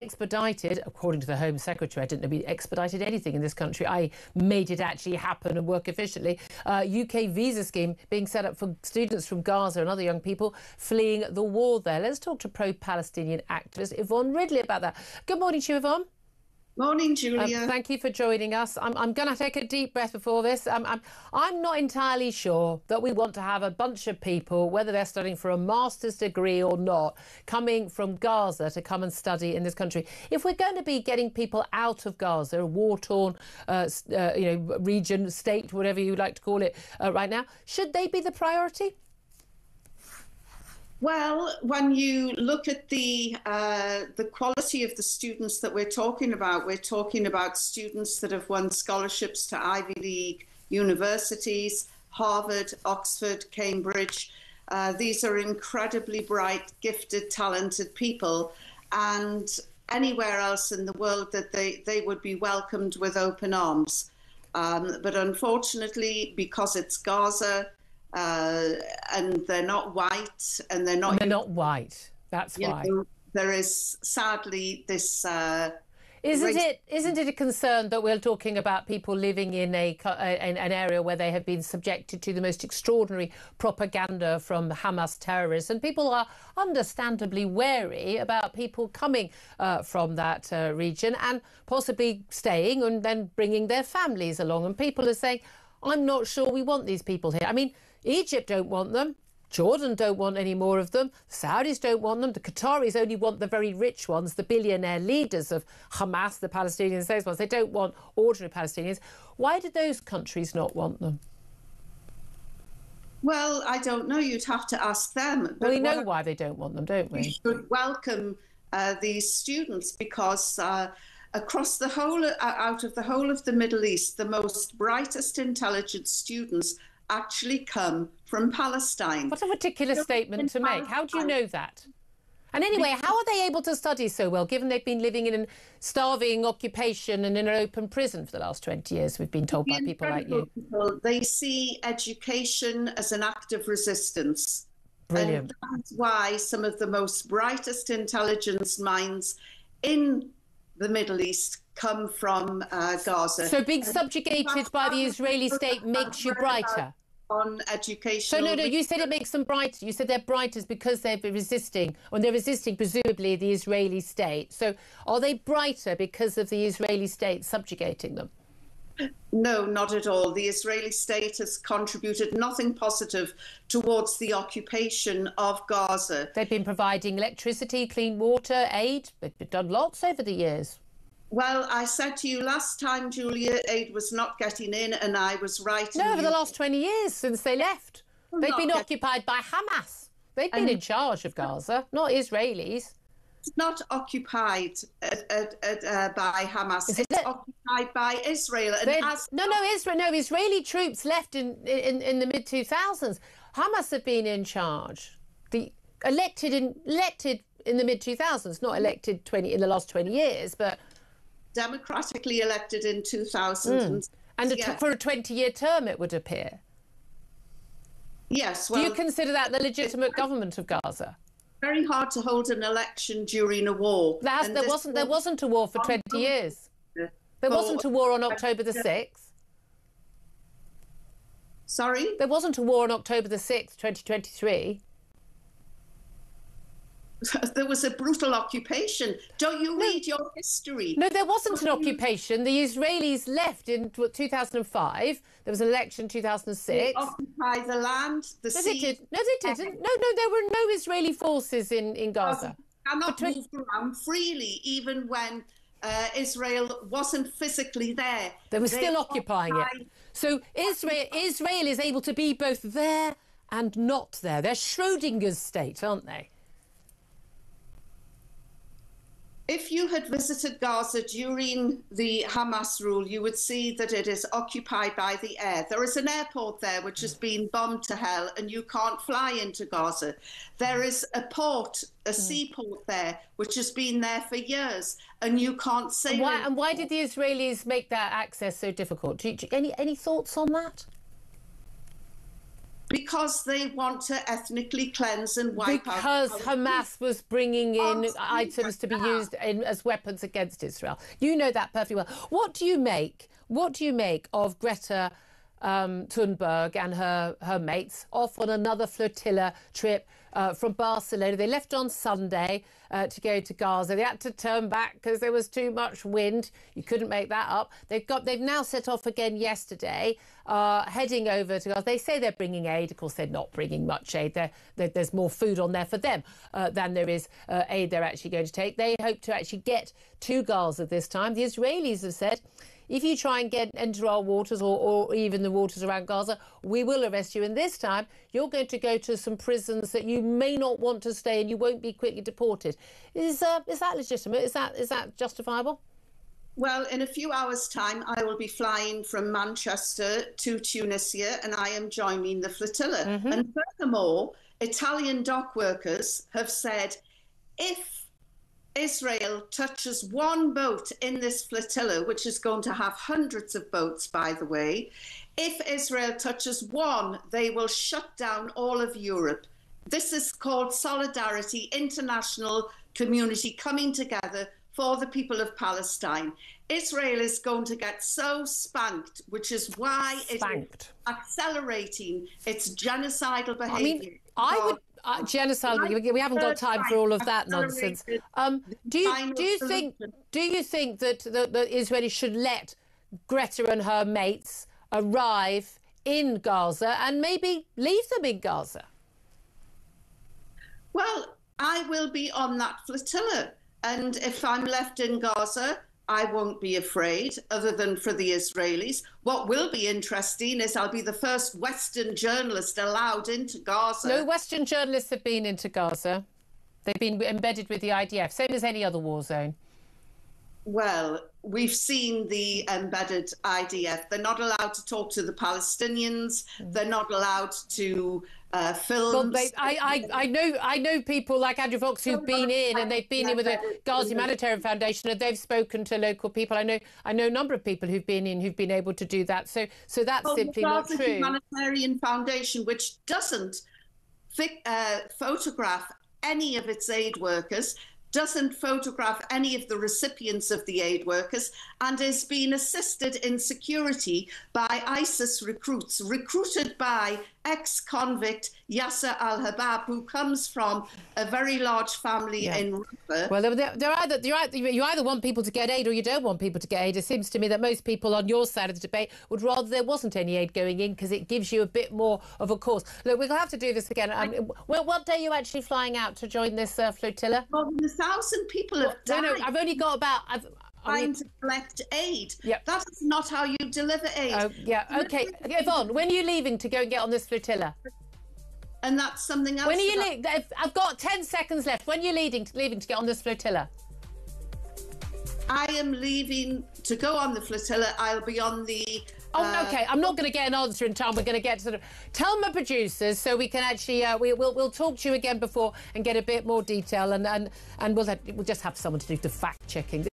expedited, according to the Home Secretary. I didn't know we expedited anything in this country. I made it actually happen and work efficiently. UK visa scheme being set up for students from Gaza and other young people fleeing the war there. Let's talk to pro-Palestinian activist Yvonne Ridley about that. Good morning to you, Yvonne. Morning, Julia. Thank you for joining us. I'm going to take a deep breath before this. I'm not entirely sure that we want to have a bunch of people, whether they're studying for a master's degree or not, coming from Gaza to come and study in this country. If we're going to be getting people out of Gaza, a war-torn region, state, whatever you like to call it right now, should they be the priority? Well, when you look at the quality of the students that we're talking about students that have won scholarships to Ivy League universities, Harvard, Oxford, Cambridge. These are incredibly bright, gifted, talented people, and anywhere else in the world that they would be welcomed with open arms. But unfortunately, because it's Gaza, and they're not white, and they're not white. That's why there is sadly this. Isn't it a concern that we're talking about people living in an area where they have been subjected to the most extraordinary propaganda from Hamas terrorists, and people are understandably wary about people coming from that region and possibly staying and then bringing their families along, and people are saying, I'm not sure we want these people here. I mean, Egypt don't want them. Jordan don't want any more of them. The Saudis don't want them. The Qataris only want the very rich ones, the billionaire leaders of Hamas, the Palestinians, those ones. They don't want ordinary Palestinians. Why do those countries not want them? Well, I don't know. You'd have to ask them. Well, we know why they don't want them, don't we? We should welcome these students because across the whole, out of the whole of the Middle East, the most brightest, intelligent students actually come from Palestine. What a ridiculous statement to make. How do you know that? And anyway, how are they able to study so well, given they've been living in a starving occupation and in an open prison for the last 20 years, we've been told by people like you? They see education as an act of resistance. Brilliant. And that's why some of the most brightest intelligence minds in the Middle East come from Gaza. So being subjugated by the Israeli state makes you brighter? On education. So no, you said it makes them brighter. You said they're brighter because they've been resisting, or they're resisting presumably the Israeli state. So are they brighter because of the Israeli state subjugating them? No, not at all. The Israeli state has contributed nothing positive towards the occupation of Gaza. They've been providing electricity, clean water, aid. They've done lots over the years. Well, I said to you last time, Julia, aid was not getting in, and I was right. No, over the last 20 years since they left. They've been occupied by Hamas. They've been in charge of Gaza, not Israelis. It's not occupied by Hamas. It's occupied by Israel. And Israeli troops left in the mid-2000s. Hamas have been in charge. Elected in the mid-2000s, not elected in the last 20 years, but democratically elected in 2000. And for a 20-year term, it would appear. Yes. Well, do you consider that the legitimate government of Gaza? Very hard to hold an election during a war. There wasn't a war for 20 years. There wasn't a war on October the 6th. Sorry? There wasn't a war on October the 6th, 2023. There was a brutal occupation. Don't you read your history? No, there wasn't an occupation. The Israelis left in 2005. There was an election in 2006. They occupied the land, the sea. No, they didn't. No, there were no Israeli forces in Gaza. Cannot move around freely, even when Israel wasn't physically there. They were still occupying it. So Israel is able to be both there and not there. They're Schrodinger's state, aren't they? If you had visited Gaza during the Hamas rule, you would see that it is occupied by the air. There is an airport there which has been bombed to hell, and you can't fly into Gaza. There is a port, a seaport there, which has been there for years, and you can't sail. And why did the Israelis make that access so difficult? Any thoughts on that? because they want to ethnically cleanse and wipe out. Because Hamas was bringing in items to be used as weapons against Israel. You know that perfectly well. What do you make of Greta Thunberg and her mates off on another flotilla trip from Barcelona? They left on Sunday to go to Gaza. They had to turn back because there was too much wind. You couldn't make that up. They've now set off again yesterday, heading over to Gaza. They say they're bringing aid. Of course, they're not bringing much aid. There's more food on there for them than there is aid they're actually going to take. They hope to actually get to Gaza this time. The Israelis have said, if you try and enter our waters or even the waters around Gaza, we will arrest you. And this time, you're going to go to some prisons that you may not want to stay in. You won't be quickly deported. Is that legitimate? Is that justifiable? Well, in a few hours' time, I will be flying from Manchester to Tunisia, and I am joining the flotilla. Mm-hmm. And furthermore, Italian dock workers have said, if Israel touches one boat in this flotilla, which is going to have hundreds of boats, by the way, if Israel touches one, they will shut down all of Europe. This is called solidarity, international community coming together for the people of Palestine. Israel is going to get so spanked, which is why it is accelerating its genocidal behaviour. I would... genocide. We haven't got time for all of that nonsense. Do you think that the Israelis should let Greta and her mates arrive in Gaza and maybe leave them in Gaza? Well, I will be on that flotilla, and if I'm left in Gaza, I won't be afraid, other than for the Israelis. What will be interesting is I'll be the first Western journalist allowed into Gaza. No Western journalists have been into Gaza. They've been embedded with the IDF, same as any other war zone. Well, we've seen the embedded IDF. They're not allowed to talk to the Palestinians. They're not allowed to film. Well, I know people like Andrew Fox who've been in, and they've been in with the Gaza Humanitarian Foundation, and they've spoken to local people. I know a number of people who've been in who've been able to do that. So that's simply not true. The Humanitarian Foundation, which doesn't photograph any of its aid workers, doesn't photograph any of the recipients of the aid workers, and is being assisted in security by ISIS recruits, recruited by ex-convict Yasser al-Habab, who comes from a very large family in Rafah. Well, you either want people to get aid or you don't want people to get aid. It seems to me that most people on your side of the debate would rather there wasn't any aid going in, because it gives you a bit more of a cause. Look, we'll have to do this again. What day are you actually flying out to join this flotilla? Well, 1,000 people have died. No, I've only got about... trying to collect aid. Yep. That is not how you deliver aid. Oh, yeah, OK. Yvonne, when are you leaving to go and get on this flotilla? And that's something else. When are you leaving? I've got 10 seconds left. When are you leaving to get on this flotilla? I am leaving to go on the flotilla. I'll be on the... OK, I'm not going to get an answer in time. We're going to get sort of... Tell my producers so we can actually... we'll talk to you again before and get a bit more detail, and we'll just have someone to do the fact-checking.